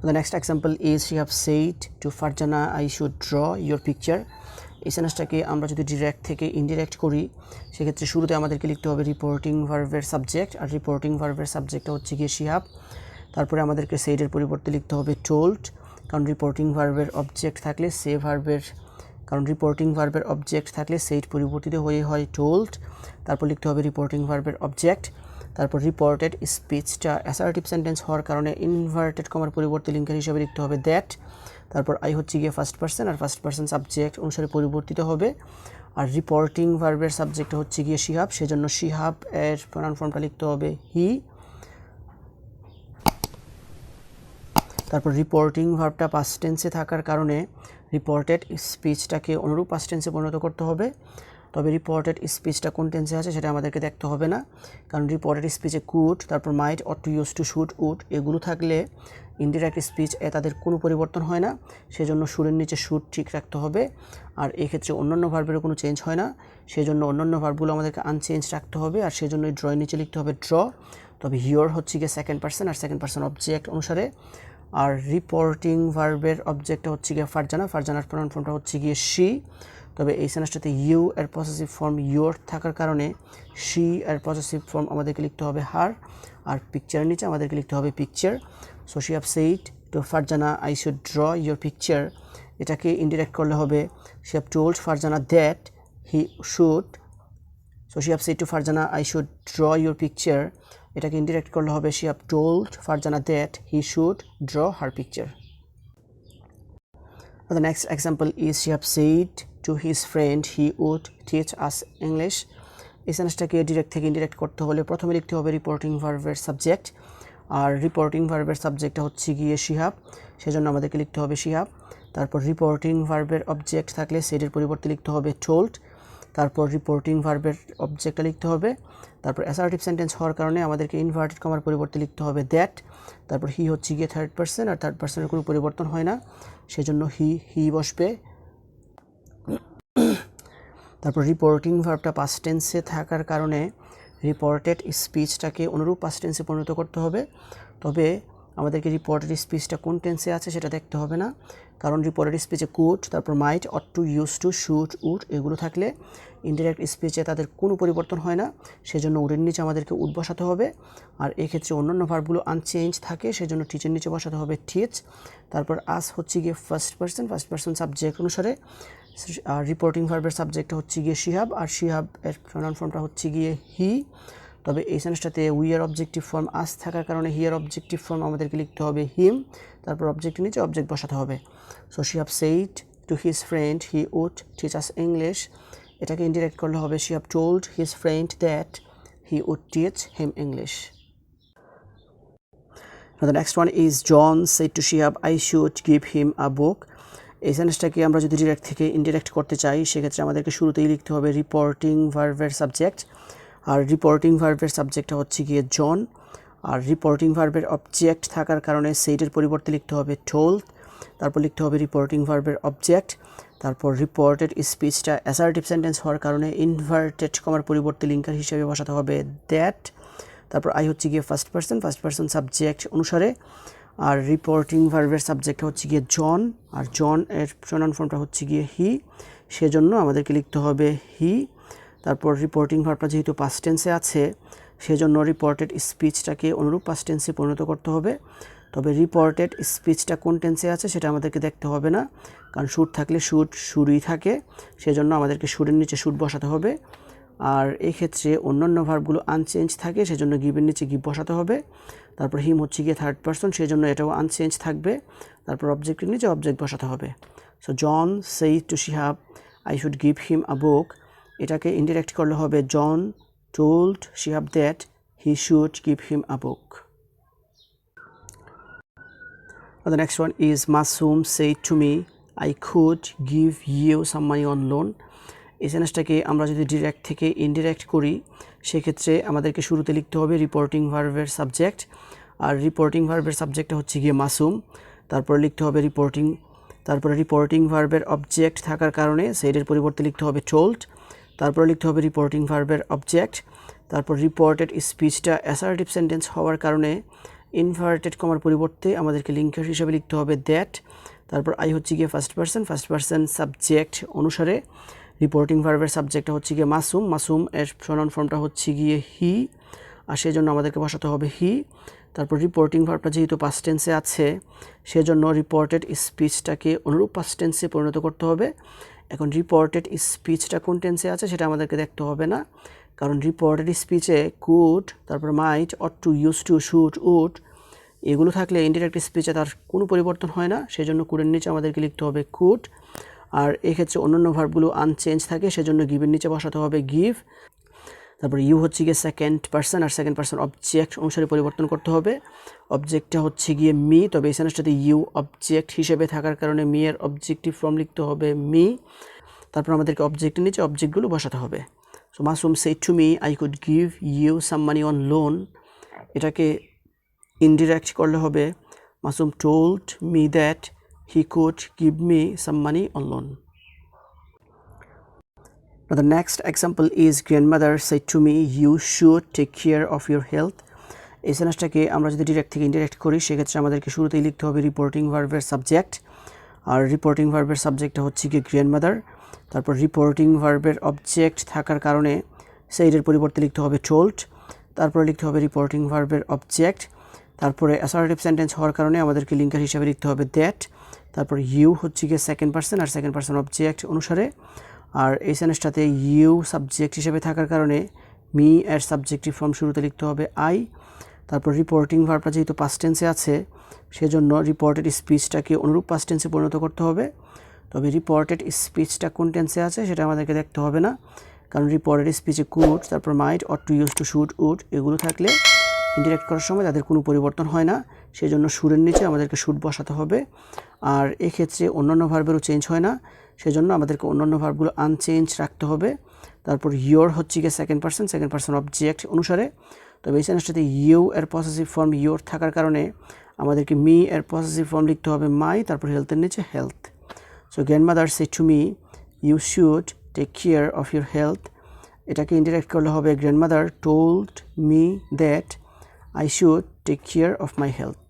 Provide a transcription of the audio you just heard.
The next example is she have said to Farjana I should draw your picture. এই সেন্টেন্সটাকে আমরা যদি direct থেকে indirect করি সেক্ষেত্রে শুরুতে আমাদেরকে লিখতে হবে রিপোর্টিং ভার্বের সাবজেক্ট, আর রিপোর্টিং ভার্বের সাবজেক্টটা হচ্ছে গিয়ে she have। তারপরে আমাদেরকে সেইডের পরিবর্তে লিখতে হবে told, কারণ রিপোর্টিং ভার্বের অবজেক্ট থাকলে সেইড পরিবর্তিত হয়ে হয় told। তারপর লিখতে হবে রিপোর্টিং ভার্বের অবজেক্ট। তারপর রিপোর্টেড স্পিচটা অ্যাসার্টিভ সেন্টেন্স হওয়ার কারণে ইনভার্টেড কমার পরিবর্তে লিঙ্কার হিসেবে লিখতে হবে দ্যাট। তারপর আই হচ্ছে গিয়ে ফার্স্ট পারসন, আর ফার্স্ট পারসন সাবজেক্ট অনুসারে পরিবর্তিত হবে। আর রিপোর্টিং ভার্বের সাবজেক্ট হচ্ছে গিয়ে she have, সেজন্য she have এর প্রনাউন ফর্মটা লিখতে হবে হি। তারপর রিপোর্টিং ভার্বটা পাস্ট টেন্সে থাকার কারণে রিপোর্টেড স্পিচটাকে অনুরূপ পাস্ট টেন্সে পরিণত করতে হবে। তবে রিপোর্টেড স্পিচটা কোন টেন্সে আছে সেটা আমাদেরকে দেখতে হবে না, কারণ রিপোর্টেড স্পিচে কুড, তারপর might, ought to, used to, should, would এগুলো থাকলে ইনডিরেক্ট স্পিচ তাদের কোনো পরিবর্তন হয় না, সেজন্য শুডের নিচে শুড ঠিক রাখতে হবে। আর এক্ষেত্রে অন্যান্য ভার্বেরও কোনো চেঞ্জ হয় না, সেজন্য অন্যান্য ভার্বগুলো আমাদেরকে আনচেঞ্জ রাখতে হবে, আর সেজন্য ড্রয়ের নিচে লিখতে হবে ড্র। তবে হিওর হচ্ছে গিয়ে সেকেন্ড পারসন, আর সেকেন্ড পারসন অবজেক্ট অনুসারে। আর রিপোর্টিং ভার্বের অবজেক্টটা হচ্ছে গিয়ে ফারজানা, ফারজানার প্রনাউন ফর্মটা হচ্ছে গিয়ে শি। তবে এই সেন্টেন্সটাতে ইউ এর পসেসিভ ফর্ম ইয়োর থাকার কারণে শি এর পসেসিভ ফর্ম আমাদেরকে লিখতে হবে হার, আর পিকচারের নিচে আমাদেরকে লিখতে হবে picture. So she have said to Farzana I should draw your picture, এটাকে ইনডিরেক্ট করলে হবে she have told Farzana that he should. So she have said to Farzana I should draw your picture, এটাকে ইনডিরেক্ট করলে হবে she have told Farzana that he should draw her picture. The next example is she have said to his friend he would teach us English. এই সেন্টেন্সটাকে direct থেকে indirect করতে হলে প্রথমে লিখতে হবে রিপোর্টিং ভার্বের সাবজেক্ট, আর রিপোর্টিং ভার্বের সাবজেক্টটা হচ্ছে গিয়ে she have, সেজন্য আমাদেরকে লিখতে হবে she have। তারপর রিপোর্টিং ভার্বের অবজেক্ট থাকলে সেটার পরিবর্তে লিখতে হবে told। তারপর রিপোর্টিং ভার্বের অবজেক্টটা লিখতে হবে। তারপর অ্যাসার্টিভ সেন্টেন্স হওয়ার কারণে আমাদেরকে ইনভার্টেড কমার পরিবর্তে লিখতে হবে দ্যাট। তারপর হি হচ্ছে গিয়ে থার্ড পারসন, আর থার্ড পারসনের কোনো পরিবর্তন হয় না, সেজন্য হি বসবে। তারপর রিপোর্টিং ভার্বটা পাস্ট টেন্সে থাকার কারণে রিপোর্টেড স্পিচটাকে অনুরূপ পাস্ট টেন্সে পরিণত করতে হবে। তবে আমাদেরকে রিপোর্টেড স্পিচটা কোন টেন্সে আছে সেটা দেখতে হবে না, কারণ রিপোর্টেড স্পিচে কুড, তারপর might, ought to, used to, should, would এগুলো থাকলে ইনডিরেক্ট স্পিচে তাদের কোনো পরিবর্তন হয় না, সেজন্য উডের নিচে আমাদেরকে উড বসাতে হবে। আর এক্ষেত্রে অন্যান্য ভার্বগুলো আনচেঞ্জ থাকে, সেজন্য টিচের নিচে বসাতে হবে টিচ। তারপর আস হচ্ছে গিয়ে ফার্স্ট পারসন সাবজেক্ট অনুসারে। আর রিপোর্টিং ভার্বের সাবজেক্টটা হচ্ছে গিয়ে she have, আর she have এর প্রনাউন ফর্মটা হচ্ছে গিয়ে হি। তবে এই সেন্টেন্সটাতে উই এর অবজেক্টিভ ফর্ম আস থাকার কারণে হি এর অবজেক্টিভ ফর্ম আমাদেরকে লিখতে হবে হিম, তারপর অবজেক্টের নিচে অবজেক্ট বসাতে হবে। So she have said to his friend he would teach us English, এটাকে ইনডিরেক্ট করলে হবে she have told his friend that he would teach him English. Now the next one is John said to Shihab I should give him a book. এই সেন্টেন্সটাকে আমরা যদি direct থেকে indirect করতে চাই সেক্ষেত্রে আমাদেরকে শুরুতেই লিখতে হবে রিপোর্টিং ভার্বের সাবজেক্ট, আর রিপোর্টিং ভার্বের সাবজেক্টটা হচ্ছে গিয়ে জন। আর রিপোর্টিং ভার্বের অবজেক্ট থাকার কারণে সেইটের পরিবর্তে লিখতে হবে টোল্ড। তারপর লিখতে হবে রিপোর্টিং ভার্বের অবজেক্ট। তারপর রিপোর্টেড স্পিচটা অ্যাসার্টিভ সেন্টেন্স হওয়ার কারণে ইনভার্টেড কমার পরিবর্তে লিঙ্কার হিসেবে বসাতে হবে দ্যাট। তারপর আই হচ্ছে গিয়ে ফার্স্ট পারসন সাবজেক্ট অনুসারে। আর রিপোর্টিং ভার্বের সাবজেক্ট হচ্ছে গিয়ে জন, আর জন এর প্রনাউন ফর্মটা হচ্ছে গিয়ে হি, সেজন্য আমাদেরকে লিখতে হবে হি। তারপর রিপোর্টিং ভার্বটা যেহেতু পাস্ট টেন্সে আছে সেজন্য রিপোর্টেড স্পিচটাকে অনুরূপ পাস্ট টেন্সে পরিণত করতে হবে। তবে রিপোর্টেড স্পিচটা কোন টেন্সে আছে সেটা আমাদেরকে দেখতে হবে না, কারণ শুড থাকলে শুডই থাকে, সেজন্য আমাদেরকে শুডের নিচে শুড বসাতে হবে। আর এক্ষেত্রে অন্যান্য ভার্বগুলো আনচেঞ্জ থাকে, সেজন্য গিভের নিচে গিভ বসাতে হবে। তারপর হিম হচ্ছে গিয়ে থার্ড পারসন, সেজন্য এটাও আনচেঞ্জ থাকবে। তারপর অবজেক্টের নিচে অবজেক্ট বসাতে হবে। So John said to Shihab I should give him a book, এটাকে ইনডিরেক্ট করলে হবে John told Shihab that he should give him a book. The next one is Masoom said to me I could give you some money on loan. এই সেন্টেন্সটাকে আমরা যদি direct থেকে indirect করি সেক্ষেত্রে আমাদেরকে শুরুতে লিখতে হবে রিপোর্টিং ভার্বের সাবজেক্ট, আর রিপোর্টিং ভার্বের সাবজেক্টটা হচ্ছে গিয়ে মাসুম। তারপরে লিখতে হবে রিপোর্টিং ভার্বের অবজেক্ট থাকার কারণে সেইডের পরিবর্তে লিখতে হবে টোল্ড। তারপরে লিখতে হবে রিপোর্টিং ভার্বের অবজেক্ট। তারপর রিপোর্টেড স্পিচটা অ্যাসার্টিভ সেন্টেন্স হওয়ার কারণে ইনভার্টেড কমার পরিবর্তে আমাদেরকে লিঙ্কার হিসাবে লিখতে হবে দ্যাট, তারপর আই হচ্ছে গিয়ে ফার্স্ট পারসন সাবজেক্ট অনুসারে রিপোর্টিং ভার্বের সাবজেক্টটা হচ্ছে গিয়ে মাসুম, মাসুম এর প্রনাউন ফর্মটা হচ্ছে গিয়ে হি, আর সেজন্য আমাদেরকে বসাতে হবে হি। তারপর রিপোর্টিং ভার্বটা যেহেতু পাস্ট টেন্সে আছে সেজন্য রিপোর্টেড স্পিচটাকে অনুরূপ পাস্ট টেন্সে পরিণত করতে হবে। এখন রিপোর্টেড স্পিচটা কোন টেন্সে আছে সেটা আমাদেরকে দেখতে হবে না, কারণ রিপোর্টেড স্পিচে কুড, তারপর might, ought to, used to, should, would এগুলো থাকলে ইনডিরেক্ট স্পিচে তার কোনো পরিবর্তন হয় না, সেজন্য কুডের নিচে আমাদেরকে লিখতে হবে কুড। আর এক্ষেত্রে অন্যান্য ভার্বগুলো আনচেঞ্জ থাকে, সেজন্য গিভের নিচে বসাতে হবে গিভ। তারপর ইউ হচ্ছে গিয়ে সেকেন্ড পারসন, আর সেকেন্ড পারসন অবজেক্ট অনুসারে পরিবর্তন করতে হবে। অবজেক্টটা হচ্ছে গিয়ে মি, তবে এই সেন্টেন্সটাতে ইউ অবজেক্ট হিসেবে থাকার কারণে মি এর অবজেক্টিভ ফর্ম লিখতে হবে মি। তারপর আমাদেরকে অবজেক্টের নিচে অবজেক্টগুলো বসাতে হবে। So Masum said to me I could give you some money on loan, এটাকে ইনডিরেক্ট করলে হবে Masum told me that he could give me some money on loan. Now the next example is grandmother said to me you should take care of your health. এই সেন্টেন্সটাকে আমরা যদি direct থেকে indirect করি সেক্ষেত্রে আমাদেরকে শুরুতেই লিখতে হবে রিপোর্টিং ভার্বের সাবজেক্ট, আর রিপোর্টিং ভার্বের সাবজেক্টটা হচ্ছে কি গ্র্যান্ডমাদার। তারপর রিপোর্টিং ভার্বের অবজেক্ট থাকার কারণে সেইডের পরিবর্তে লিখতে হবে টোল্ড, তারপরে লিখতে হবে রিপোর্টিং ভার্বের অবজেক্ট, তারপরে অ্যাসার্টিভ সেন্টেন্স হওয়ার কারণে আমাদেরকে লিঙ্কার হিসাবে লিখতে হবে দ্যাট, তারপর ইউ হচ্ছে গিয়ে সেকেন্ড পারসন, আর সেকেন্ড পারসন অবজেক্ট অনুসারে। আর এই সেন্টেন্সটাতে ইউ সাবজেক্ট হিসেবে থাকার কারণে মি এর সাবজেক্টিভ ফর্ম শুরুতে লিখতে হবে আই। তারপর রিপোর্টিং ভার্বটা যেহেতু পাস্ট টেন্সে আছে সেজন্য রিপোর্টেড স্পিচটাকে অনুরূপ পাস্ট টেন্সে পরিণত করতে হবে। তবে রিপোর্টেড স্পিচটা কোন টেন্সে আছে সেটা আমাদেরকে দেখতে হবে না, কারণ রিপোর্টেড স্পিচে কুড, তারপর might, ought to, used to, should, would এগুলো থাকলে ইন্ডিরেক্ট করার সময় তাদের কোনো পরিবর্তন হয় না, সেই জন্য শুডের নিচে আমাদেরকে শুড বসাতে হবে। আর এক্ষেত্রে অন্যান্য ভার্বেরও চেঞ্জ হয় না, সেজন্য আমাদেরকে অন্যান্য ভার্বগুলো আনচেঞ্জ রাখতে হবে। তারপর ইয়োর হচ্ছে গিয়ে সেকেন্ড পারসন অবজেক্ট অনুসারে। তবে এই সেন্টেন্সটাতে ইউ এর পসেসিভ ফর্ম ইয়োর থাকার কারণে আমাদেরকে মি এর পসেসিভ ফর্ম লিখতে হবে মাই, তারপর হেলথের নিচে health. So grandmother said to me you should take care of your health, এটাকে ইনডিরেক্ট করলে হবে grandmother told me that I should take care of my health.